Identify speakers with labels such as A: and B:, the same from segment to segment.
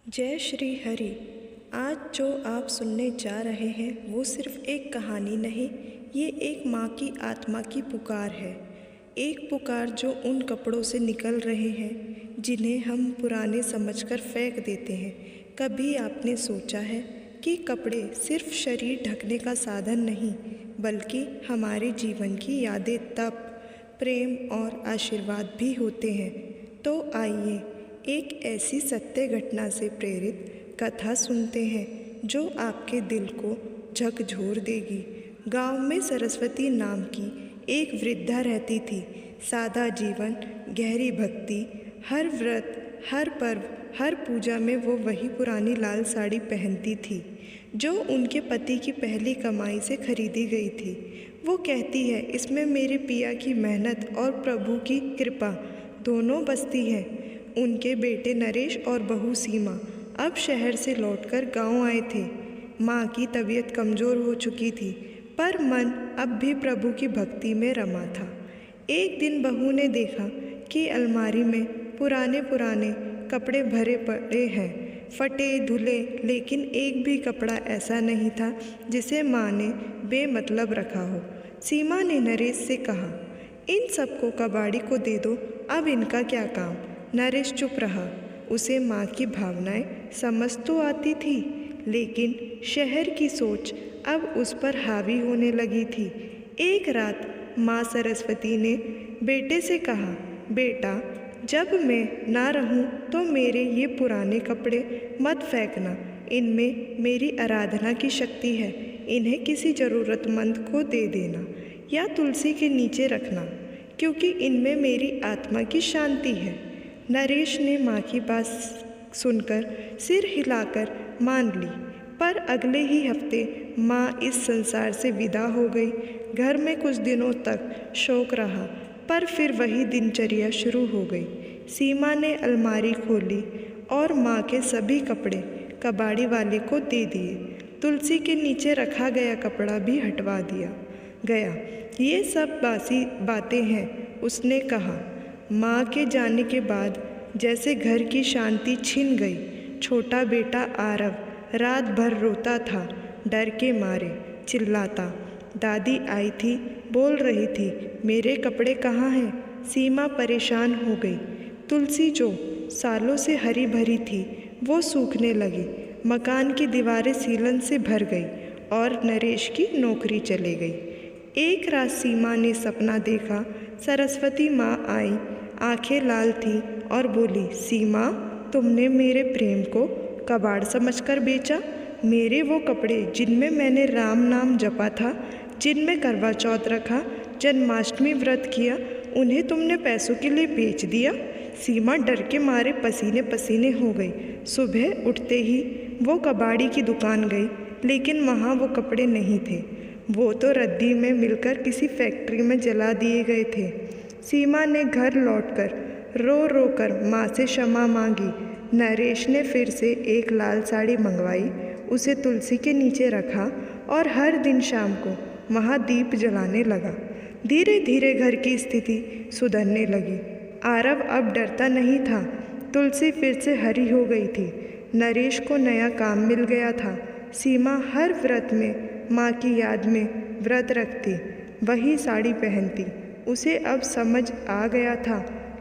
A: जय श्री हरि। आज जो आप सुनने जा रहे हैं वो सिर्फ एक कहानी नहीं, ये एक माँ की आत्मा की पुकार है। एक पुकार जो उन कपड़ों से निकल रहे हैं जिन्हें हम पुराने समझकर फेंक देते हैं। कभी आपने सोचा है कि कपड़े सिर्फ शरीर ढकने का साधन नहीं, बल्कि हमारे जीवन की यादें, तप, प्रेम और आशीर्वाद भी होते हैं। तो आइए एक ऐसी सत्य घटना से प्रेरित कथा सुनते हैं जो आपके दिल को झकझोर देगी। गांव में सरस्वती नाम की एक वृद्धा रहती थी। सादा जीवन, गहरी भक्ति, हर व्रत, हर पर्व, हर पूजा में वो वही पुरानी लाल साड़ी पहनती थी जो उनके पति की पहली कमाई से खरीदी गई थी। वो कहती है, इसमें मेरे पिया की मेहनत और प्रभु की कृपा दोनों बसती हैं। उनके बेटे नरेश और बहू सीमा अब शहर से लौटकर गांव आए थे। माँ की तबीयत कमज़ोर हो चुकी थी, पर मन अब भी प्रभु की भक्ति में रमा था। एक दिन बहू ने देखा कि अलमारी में पुराने पुराने कपड़े भरे पड़े हैं, फटे धुले, लेकिन एक भी कपड़ा ऐसा नहीं था जिसे माँ ने बेमतलब रखा हो। सीमा ने नरेश से कहा, इन सबको कबाड़ी को दे दो, अब इनका क्या काम। नरेश चुप रहा। उसे माँ की भावनाएं समझ तो आती थी, लेकिन शहर की सोच अब उस पर हावी होने लगी थी। एक रात माँ सरस्वती ने बेटे से कहा, बेटा, जब मैं ना रहूं तो मेरे ये पुराने कपड़े मत फेंकना। इनमें मेरी आराधना की शक्ति है। इन्हें किसी ज़रूरतमंद को दे देना या तुलसी के नीचे रखना, क्योंकि इनमें मेरी आत्मा की शांति है। नरेश ने माँ की बात सुनकर सिर हिलाकर मान ली, पर अगले ही हफ्ते माँ इस संसार से विदा हो गई। घर में कुछ दिनों तक शोक रहा, पर फिर वही दिनचर्या शुरू हो गई। सीमा ने अलमारी खोली और माँ के सभी कपड़े कबाड़ी वाले को दे दिए। तुलसी के नीचे रखा गया कपड़ा भी हटवा दिया गया। ये सब बासी बातें हैं, उसने कहा। माँ के जाने के बाद जैसे घर की शांति छिन गई। छोटा बेटा आरव रात भर रोता था, डर के मारे चिल्लाता। दादी आई थी, बोल रही थी, मेरे कपड़े कहाँ हैं। सीमा परेशान हो गई। तुलसी जो सालों से हरी भरी थी वो सूखने लगी। मकान की दीवारें सीलन से भर गई और नरेश की नौकरी चली गई। एक रात सीमा ने सपना देखा। सरस्वती माँ आई, आंखें लाल थी और बोली, सीमा, तुमने मेरे प्रेम को कबाड़ समझकर बेचा। मेरे वो कपड़े जिनमें मैंने राम नाम जपा था, जिनमें करवा चौथ रखा, जन्माष्टमी व्रत किया, उन्हें तुमने पैसों के लिए बेच दिया। सीमा डर के मारे पसीने पसीने हो गई। सुबह उठते ही वो कबाड़ी की दुकान गई, लेकिन वहाँ वो कपड़े नहीं थे। वो तो रद्दी में मिलकर किसी फैक्ट्री में जला दिए गए थे। सीमा ने घर लौटकर रो रो कर माँ से क्षमा मांगी। नरेश ने फिर से एक लाल साड़ी मंगवाई, उसे तुलसी के नीचे रखा और हर दिन शाम को वहाँ दीप जलाने लगा। धीरे धीरे घर की स्थिति सुधरने लगी। आरव अब डरता नहीं था। तुलसी फिर से हरी हो गई थी। नरेश को नया काम मिल गया था। सीमा हर व्रत में माँ की याद में व्रत रखती, वही साड़ी पहनती। उसे अब समझ आ गया था,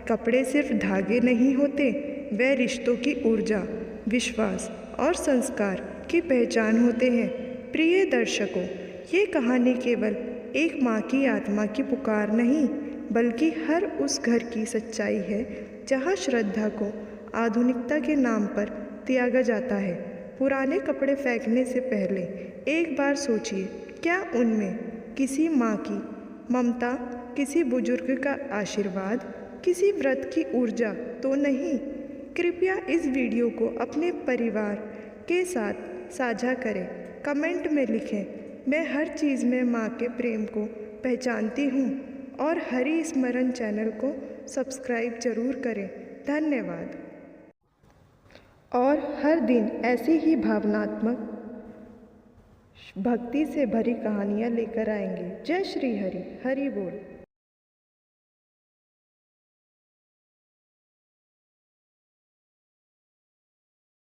A: कपड़े सिर्फ धागे नहीं होते, वे रिश्तों की ऊर्जा, विश्वास और संस्कार की पहचान होते हैं। प्रिय दर्शकों, ये कहानी केवल एक माँ की आत्मा की पुकार नहीं, बल्कि हर उस घर की सच्चाई है जहाँ श्रद्धा को आधुनिकता के नाम पर त्यागा जाता है। पुराने कपड़े फेंकने से पहले एक बार सोचिए, क्या उनमें किसी माँ की ममता, किसी बुजुर्ग का आशीर्वाद, किसी व्रत की ऊर्जा तो नहीं। कृपया इस वीडियो को अपने परिवार के साथ साझा करें। कमेंट में लिखें, मैं हर चीज़ में माँ के प्रेम को पहचानती हूँ। और हरि स्मरण चैनल को सब्सक्राइब जरूर करें। धन्यवाद। और हर दिन ऐसी ही भावनात्मक भक्ति से भरी कहानियाँ लेकर आएंगे। जय श्री हरि। हरि बोल।